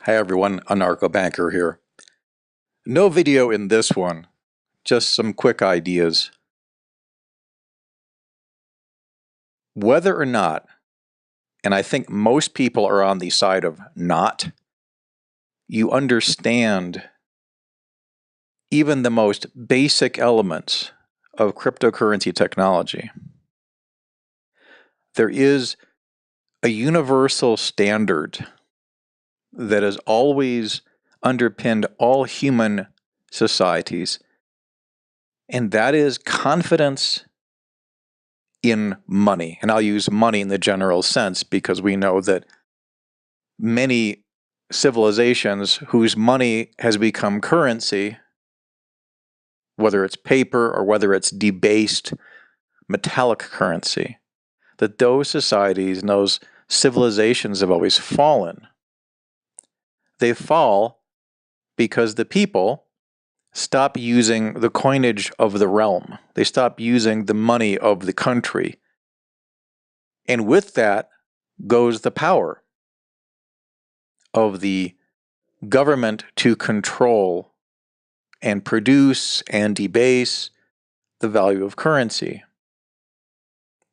Hi everyone, Anarcho Banker here. No video in this one, just some quick ideas. Whether or not, and I think most people are on the side of not, you understand even the most basic elements of cryptocurrency technology. There is a universal standard that has always underpinned all human societies, and that is confidence in money. And I'll use money in the general sense because we know that many civilizations whose money has become currency, whether it's paper or whether it's debased metallic currency, that those societies and those civilizations have always fallen. They fall because the people stop using the coinage of the realm. They stop using the money of the country. And with that goes the power of the government to control and produce and debase the value of currency,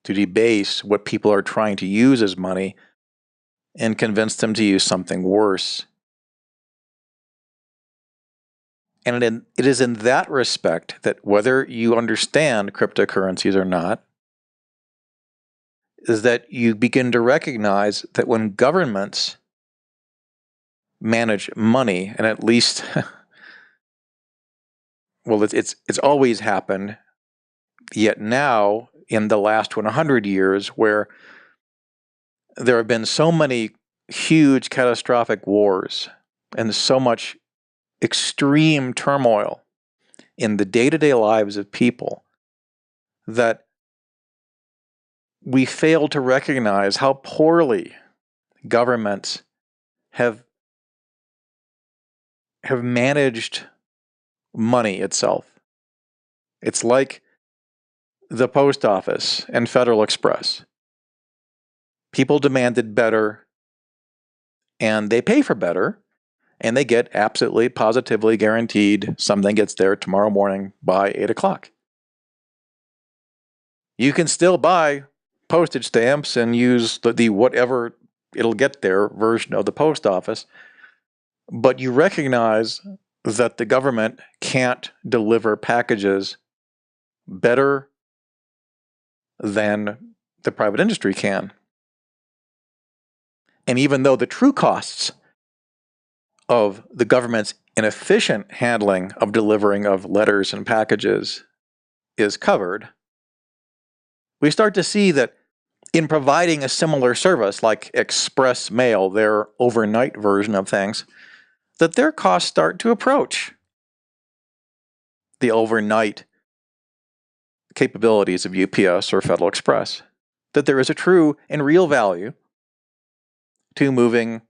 to debase what people are trying to use as money and convince them to use something worse. And it is in that respect that whether you understand cryptocurrencies or not, is that you begin to recognize that when governments manage money, and at least, well, it's always happened, yet now in the last 100 years where there have been so many huge catastrophic wars and so much extreme turmoil in the day-to-day lives of people that we fail to recognize how poorly governments have managed money itself. It's like the post office and Federal Express. People demanded better, and they pay for better, and they get absolutely, positively guaranteed something gets there tomorrow morning by 8 o'clock. You can still buy postage stamps and use the whatever it'll get there version of the post office, but you recognize that the government can't deliver packages better than the private industry can. And even though the true costs of the government's inefficient handling of delivering of letters and packages is covered, we start to see that in providing a similar service like express mail, their overnight version of things, that their costs start to approach the overnight capabilities of UPS or Federal Express. That there is a true and real value to moving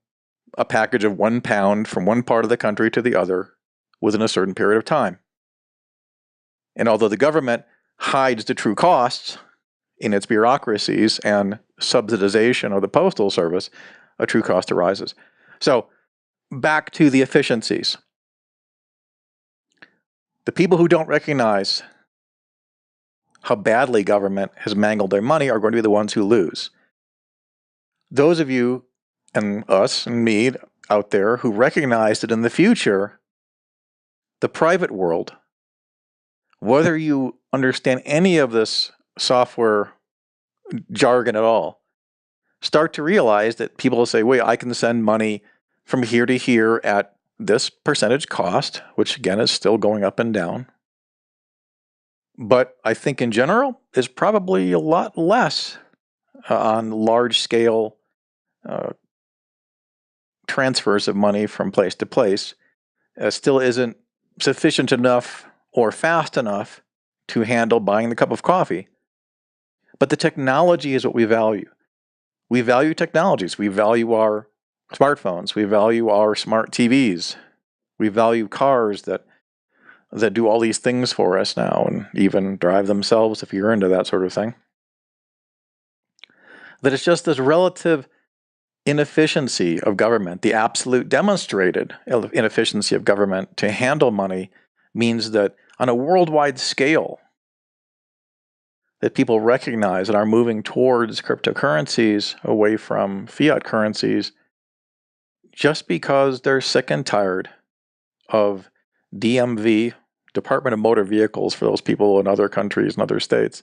a package of 1 pound from one part of the country to the other within a certain period of time. And although the government hides the true costs in its bureaucracies and subsidization of the postal service, a true cost arises. So back to the efficiencies. The people who don't recognize how badly government has mangled their money are going to be the ones who lose. Those of you and us and me out there who recognize that in the future, the private world, whether you understand any of this software jargon at all, start to realize that people will say, wait, I can send money from here to here at this percentage cost, which again is still going up and down. But I think in general is probably a lot less on large scale transfers of money from place to place. Still isn't sufficient enough or fast enough to handle buying the cup of coffee. But the technology is what we value. We value technologies. We value our smartphones. We value our smart TVs. We value cars that do all these things for us now and even drive themselves if you're into that sort of thing. That it's just this relative inefficiency of government, the absolute demonstrated inefficiency of government to handle money, means that on a worldwide scale, that people recognize and are moving towards cryptocurrencies away from fiat currencies just because they're sick and tired of DMV, Department of Motor Vehicles for those people in other countries and other states,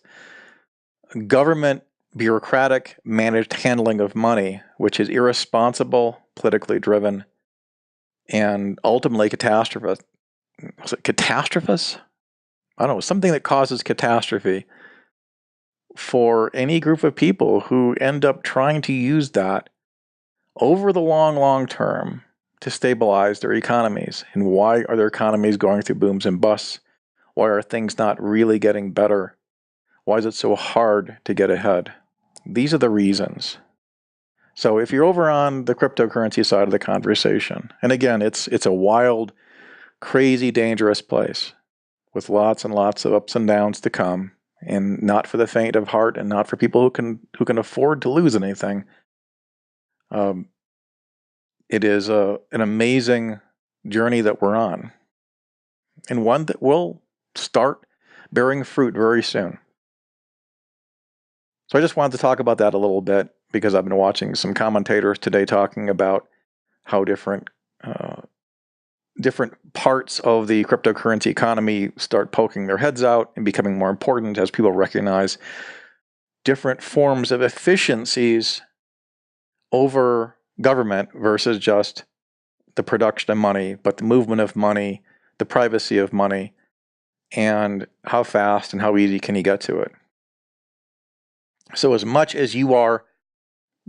government bureaucratic managed handling of money, which is irresponsible, politically driven, and ultimately catastrophous. Was it catastrophous? I don't know, something that causes catastrophe for any group of people who end up trying to use that over the long term to stabilize their economies. And why are their economies going through booms and busts? Why are things not really getting better? Why is it so hard to get ahead? These are the reasons. So if you're over on the cryptocurrency side of the conversation, and again, it's a wild, crazy, dangerous place with lots and lots of ups and downs to come, and not for the faint of heart, and not for people who can afford to lose anything. It is an amazing journey that we're on, and one that will start bearing fruit very soon. So I just wanted to talk about that a little bit because I've been watching some commentators today talking about how different parts of the cryptocurrency economy start poking their heads out and becoming more important as people recognize different forms of efficiencies over government versus just the production of money, but the movement of money, the privacy of money, and how fast and how easy can you get to it. So as much as you are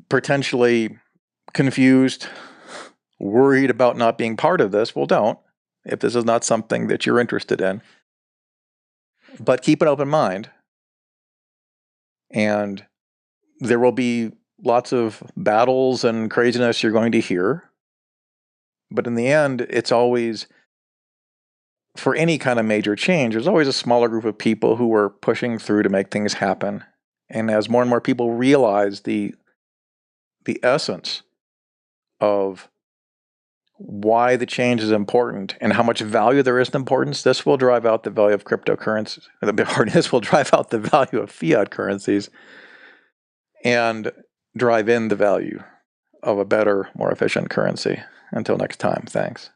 potentially confused, worried about not being part of this, well, don't, if this is not something that you're interested in. But keep an open mind. And there will be lots of battles and craziness you're going to hear. But in the end, it's always, for any kind of major change, there's always a smaller group of people who are pushing through to make things happen. And as more and more people realize the essence of why the change is important and how much value there is in importance, this will drive out the value of cryptocurrencies. This will drive out the value of fiat currencies and drive in the value of a better, more efficient currency. Until next time, thanks.